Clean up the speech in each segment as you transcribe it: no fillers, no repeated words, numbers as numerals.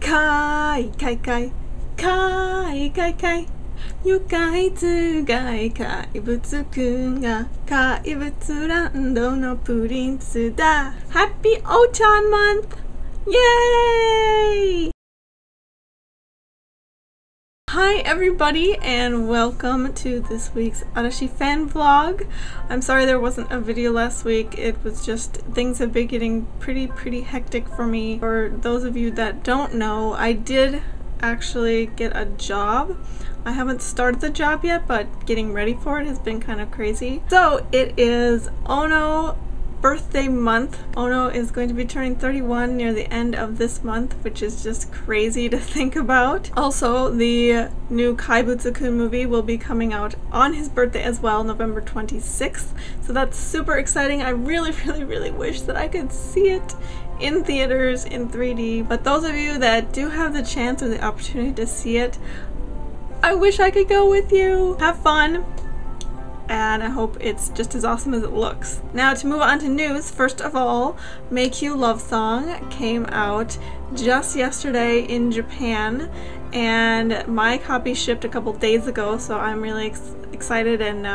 かいかいかいかいかいかい愉快つがい怪物くんが怪物ランドのプリンスだ Happy Ochan Month! Yay! Hi everybody and welcome to this week's Arashi fan vlog. I'm sorry there wasn't a video last week. It was just things have been getting pretty hectic for me. For those of you that don't know, I did actually get a job. I haven't started the job yet, but getting ready for it has been kind of crazy. So it is Ono birthday month. Ono is going to be turning 31 near the end of this month, which is just crazy to think about. Also, the new Kaibutsu-kun movie will be coming out on his birthday as well, November 26th. So that's super exciting. I really wish that I could see it in theaters in 3D. But those of you that do have the chance or the opportunity to see it, I wish I could go with you. Have fun. And I hope it's just as awesome as it looks. Now to move on to news, first of all, Meikyuu Love Song came out just yesterday in Japan, and my copy shipped a couple days ago, so I'm really excited and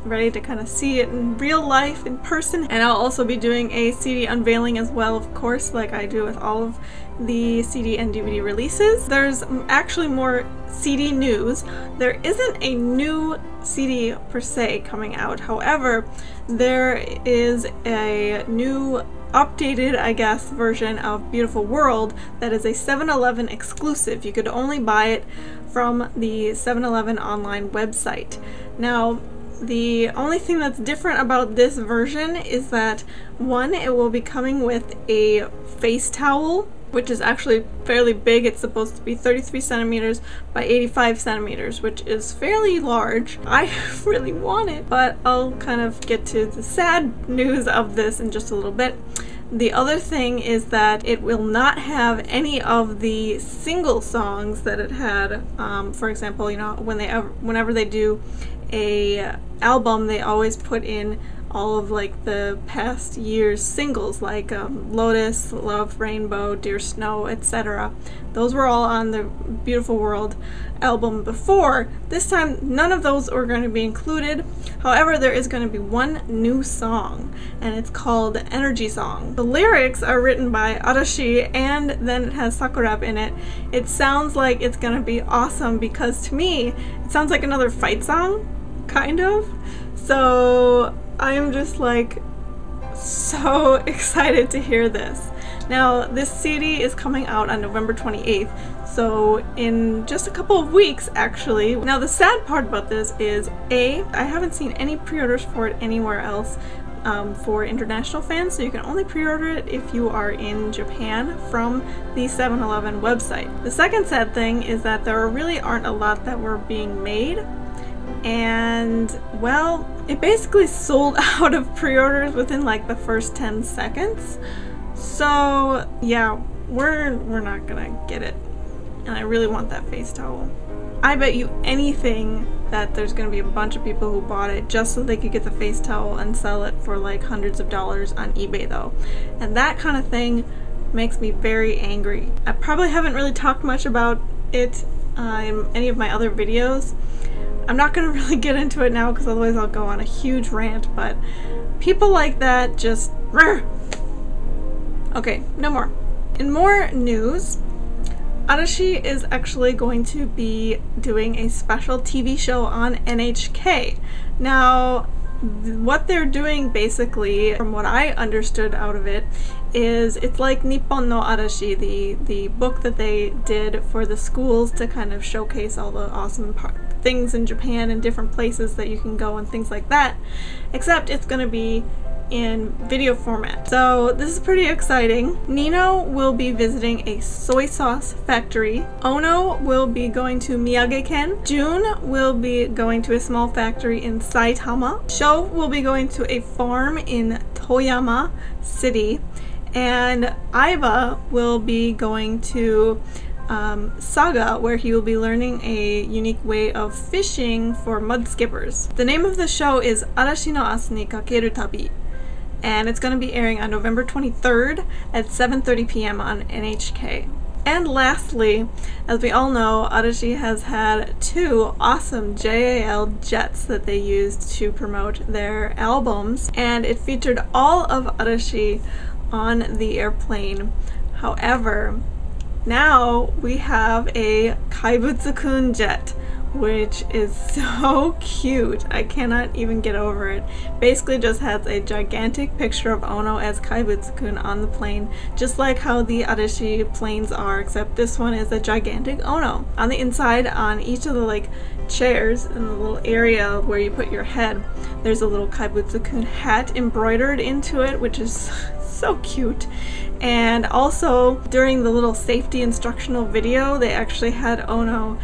ready to kind of see it in real life, in person. And I'll also be doing a CD unveiling as well, of course, like I do with all of the CD and DVD releases. There's actually more CD news. There isn't a new CD per se coming out. However, there is a new updated, I guess, version of Beautiful World that is a 7-Eleven exclusive. You could only buy it from the 7-Eleven online website. Now, the only thing that's different about this version is that, one, it will be coming with a face towel, which is actually fairly big. It's supposed to be 33 centimeters by 85 centimeters, which is fairly large. I really want it, but I'll kind of get to the sad news of this in just a little bit. The other thing is that it will not have any of the single songs that it had. For example, you know, whenever they do a album, they always put in all of like the past year's singles, like Lotus, Love, Rainbow, Dear Snow, etc. Those were all on the Beautiful World album before. This time none of those are going to be included. However, there is going to be one new song, and it's called Energy Song. The lyrics are written by Arashi, and then it has Sakurap in it. It sounds like it's going to be awesome because to me it sounds like another fight song, kind of. So I'm just like so excited to hear this. Now this CD is coming out on November 28th, so in just a couple of weeks actually. Now the sad part about this is I haven't seen any pre-orders for it anywhere else for international fans, so you can only pre-order it if you are in Japan from the 7-Eleven website. The second sad thing is that there really aren't a lot that were being made, and well, it basically sold out of pre-orders within like the first 10 seconds. So yeah, we're not gonna get it, and I really want that face towel. I bet you anything that there's gonna be a bunch of people who bought it just so they could get the face towel and sell it for like hundreds of dollars on eBay though, and that kind of thing makes me very angry. I probably haven't really talked much about it in any of my other videos. I'm not going to really get into it now because otherwise I'll go on a huge rant, but people like that just... Okay, no more. In more news, Arashi is actually going to be doing a special TV show on NHK. Now, what they're doing basically, from what I understood out of it, is it's like Nippon no Arashi, the book that they did for the schools to kind of showcase all the awesome things in Japan and different places that you can go and things like that, except it's going to be in video format. So this is pretty exciting. Nino will be visiting a soy sauce factory. Ono will be going to Miyagi-ken. Jun will be going to a small factory in Saitama. Sho will be going to a farm in Toyama City. And Aiba will be going to Saga, where he will be learning a unique way of fishing for mud skippers. The name of the show is Arashi no Asu ni Kakeru Tabi, and it's going to be airing on November 23rd at 7:30 p.m. on NHK. And lastly, as we all know, Arashi has had 2 awesome JAL jets that they used to promote their albums, and it featured all of Arashi on the airplane. However, now we have a Kaibutsu-kun jet, which is so cute. I cannot even get over it. Basically just has a gigantic picture of Ono as Kaibutsu-kun on the plane, just like how the Arashi planes are, except this one is a gigantic Ono. On the inside, on each of the chairs in the little area where you put your head, there's a little Kaibutsu-kun hat embroidered into it, which is so cute. And also during the little safety instructional video, they actually had Ono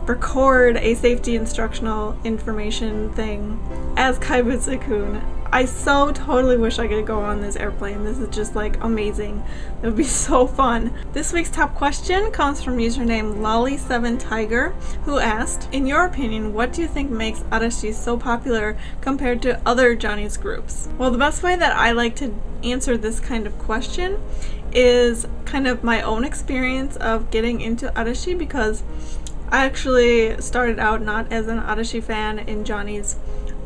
record a safety instructional information thing as Kaibutsu-kun. I so totally wish I could go on this airplane. This is just amazing. It would be so fun. This week's top question comes from username Lolly7Tiger, who asked, in your opinion, what do you think makes Arashi so popular compared to other Johnny's groups? Well, the best way that I like to answer this kind of question is kind of my own experience of getting into Arashi, because I actually started out not as an Arashi fan in Johnny's.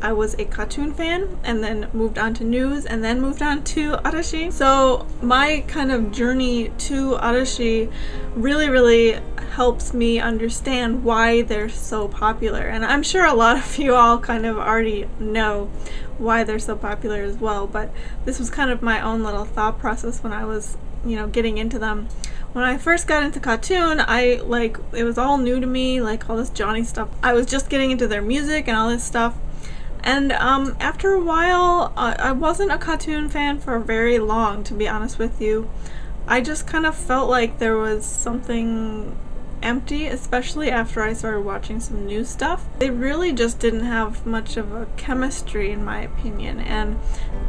I was a cartoon fan, and then moved on to news, and then moved on to Arashi. So my kind of journey to Arashi really helps me understand why they're so popular. And I'm sure a lot of you all kind of already know why they're so popular as well, but this was kind of my own little thought process when I was, getting into them. When I first got into cartoon, it was all new to me, all this Johnny stuff. I was just getting into their music and all this stuff. And after a while, I wasn't a cartoon fan for very long, to be honest with you. I just kind of felt like there was something empty, especially after I started watching some new stuff. They really just didn't have much of a chemistry, in my opinion. And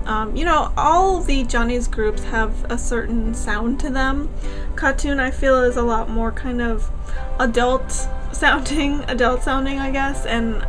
all the Johnny's groups have a certain sound to them. Cartoon, I feel, is a lot more kind of adult sounding, I guess, and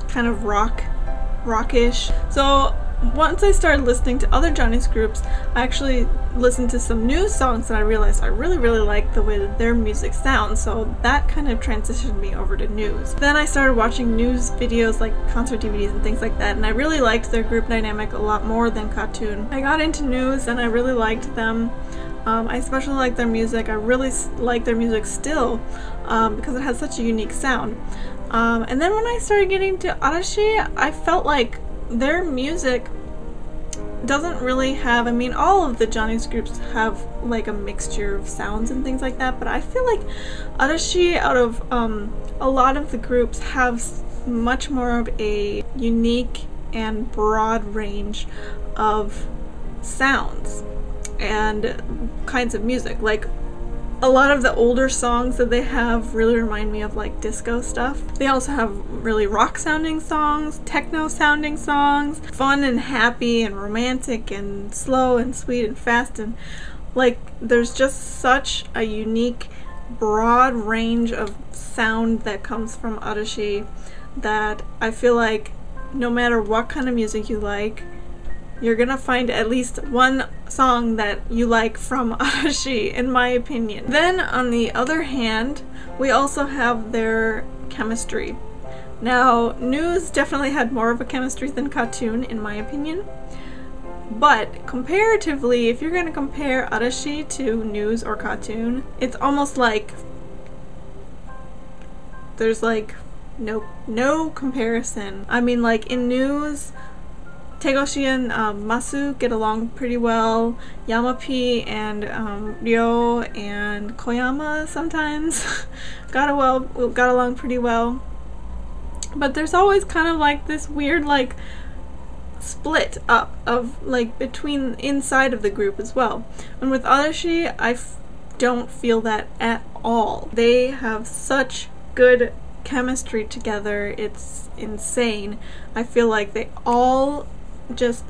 kind of rockish. So once I started listening to other Johnny's groups, I actually listened to some new songs, and I realized I really like the way that their music sounds, so that kind of transitioned me over to news. Then I started watching news videos, like concert DVDs and things like that, and I really liked their group dynamic a lot more than cartoon. I got into news and I really liked them. I especially like their music. I really like their music still, because it has such a unique sound. And then when I started getting to Arashi, I felt like their music doesn't really have, all of the Johnny's groups have a mixture of sounds and things like that, but I feel like Arashi, out of a lot of the groups, have much more of a unique and broad range of sounds and kinds of music. A lot of the older songs that they have really remind me of disco stuff. They also have really rock sounding songs, techno sounding songs, fun and happy and romantic and slow and sweet and fast, and there's just such a unique broad range of sound that comes from Arashi that I feel like no matter what kind of music you like, you're gonna find at least one song that you like from Arashi, in my opinion. Then, on the other hand, we also have their chemistry. Now, news definitely had more of a chemistry than cartoon, in my opinion. But, comparatively, if you're gonna compare Arashi to news or cartoon, it's almost like there's no comparison. In news, Tegoshi and Masu get along pretty well. Yamapi and Ryo and Koyama sometimes got along pretty well. But there's always kind of this weird split up of between inside of the group as well. And with Arashi, I don't feel that at all. They have such good chemistry together. It's insane. I feel like they all just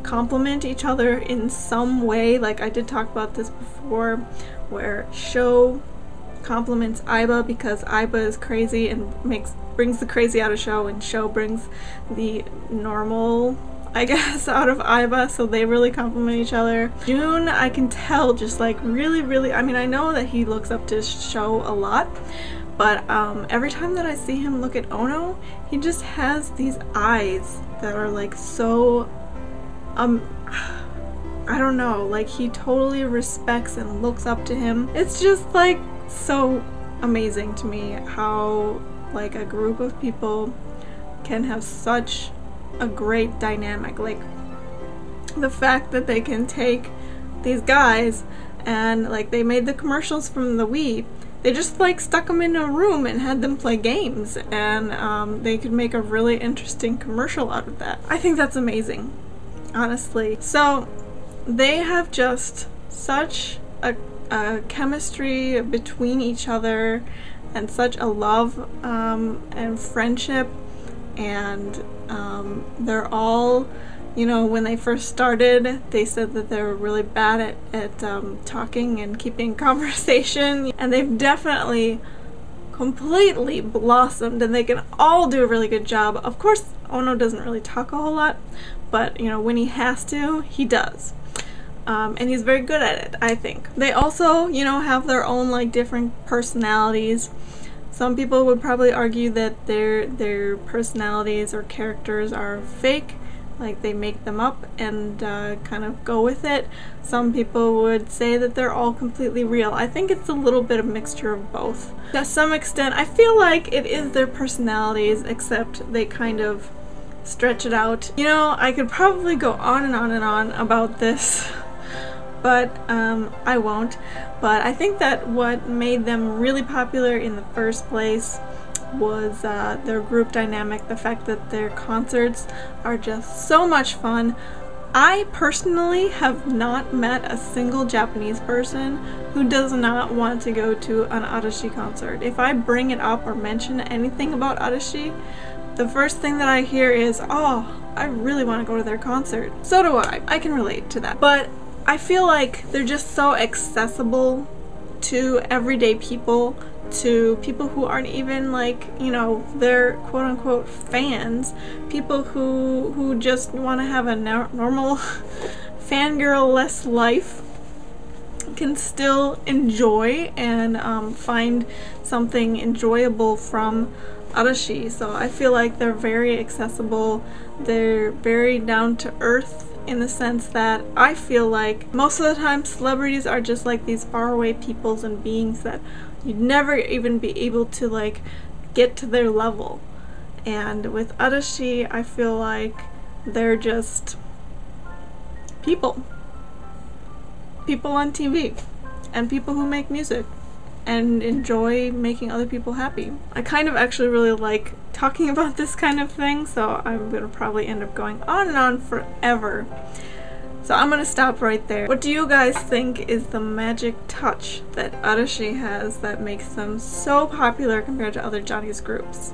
complement each other in some way. I did talk about this before, where Sho compliments Aiba because Aiba is crazy and brings the crazy out of Sho, and Sho brings the normal I guess, out of Aiba, so they really complement each other. Jun, I can tell, just like really, I mean, I know that he looks up to Sho a lot, but every time that I see him look at Ono, he just has these eyes that are like so, I don't know, like he totally respects and looks up to him. It's just like so amazing to me how like a group of people can have such a great dynamic. Like the fact that they can take these guys and like they made the commercials from the Wii, they just like stuck them in a room and had them play games, and they could make a really interesting commercial out of that. I think that's amazing, honestly. So they have just such a chemistry between each other and such a love and friendship, and they're all, you know, when they first started they said that they were really bad at talking and keeping conversation, and they've definitely completely blossomed and they can all do a really good job. Of course Ono doesn't really talk a whole lot, but you know, when he has to, he does. And he's very good at it, I think. They also, you know, have their own like different personalities. Some people would probably argue that their personalities or characters are fake, like they make them up and kind of go with it. Some people would say that they're all completely real. I think it's a little bit of mixture of both. To some extent, I feel like it is their personalities, except they kind of stretch it out. You know, I could probably go on and on and on about this, but I won't. But I think that what made them really popular in the first place was their group dynamic, the fact that their concerts are just so much fun. I personally have not met a single Japanese person who does not want to go to an Arashi concert. If I bring it up or mention anything about Arashi, the first thing that I hear is, oh, I really want to go to their concert. So do I. I can relate to that. But I feel like they're just so accessible to everyday people, to people who aren't even like, you know, they're quote-unquote fans, people who just want to have a normal fangirl-less life can still enjoy and find something enjoyable from Arashi. So I feel like they're very accessible, they're very down to earth, in the sense that I feel like most of the time celebrities are just like these faraway peoples and beings that you'd never even be able to like get to their level. And with Arashi, I feel like they're just people. People on TV and people who make music and enjoy making other people happy. I kind of actually really like talking about this kind of thing, so I'm gonna probably end up going on and on forever. So I'm gonna stop right there. What do you guys think is the magic touch that Arashi has that makes them so popular compared to other Johnny's groups?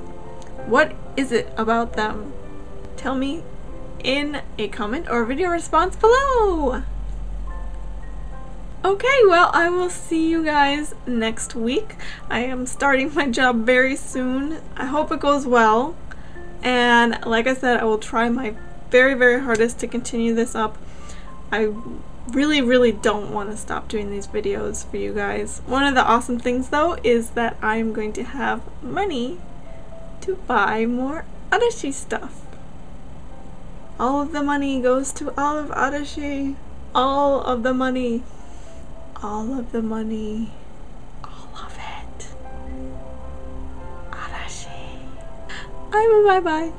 What is it about them? Tell me in a comment or video response below! Okay, well, I will see you guys next week. I am starting my job very soon. I hope it goes well. And like I said, I will try my very hardest to continue this up. I really don't want to stop doing these videos for you guys. One of the awesome things though is that I'm going to have money to buy more Arashi stuff. All of the money goes to all of Arashi. All of the money. All of the money. All of it. Arashi. Bye.